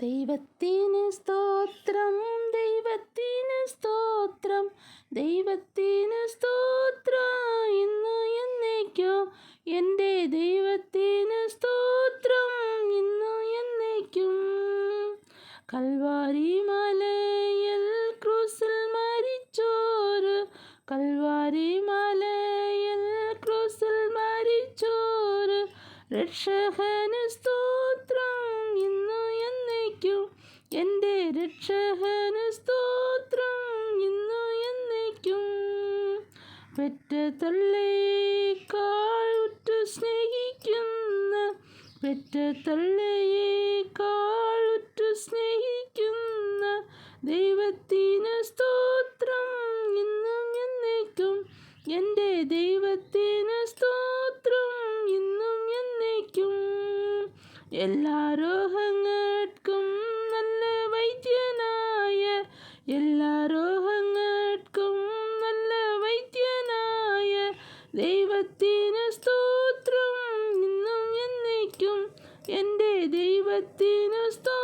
ദൈവത്തിന് സ്തോത്രം, ദൈവത്തിന് സ്തോത്രം, ദൈവത്തിന് സ്തോത്രം ഇന്നു എന്നേക്കും. എൻ്റെ ദൈവത്തിന് സ്തോത്രം ഇന്നു എന്നേക്കും. കൽവാരി മലയിൽ ക്രൂസിൽ മരിച്ചോര്, കൽവാരി മലയിൽ ക്രൂസിൽ മരിച്ചോര് രക്ഷകന് സ്തോത്രം ഇന്നു എന്നേക്കും. എൻ്റെ രക്ഷകന് സ്തോത്രം ഇന്നു എന്നേക്കും. പെറ്റ തള്ളയേക്കാൾ ഉറ്റു സ്നേഹിക്കുന്ന, പെറ്റ തള്ളയേക്കാൾ ഉറ്റു സ്നേഹിക്കുന്ന ദൈവത്തിന് സ്തോത്രം ഇന്നും എന്നേക്കും. എൻ്റെ ദൈവത്തിന് സ്തോത്രം ഇന്നും എന്നേക്കും. എല്ലാ രോഗങ്ങൾക്കും നല്ല വൈദ്യനായ, എല്ലാ രോഗങ്ങൾക്കും നല്ല വൈദ്യനായ ദൈവത്തിന് സ്തോത്രം ഇന്നും എന്നേക്കും. എൻ്റെ ദൈവത്തിന് സ്തോത്രം.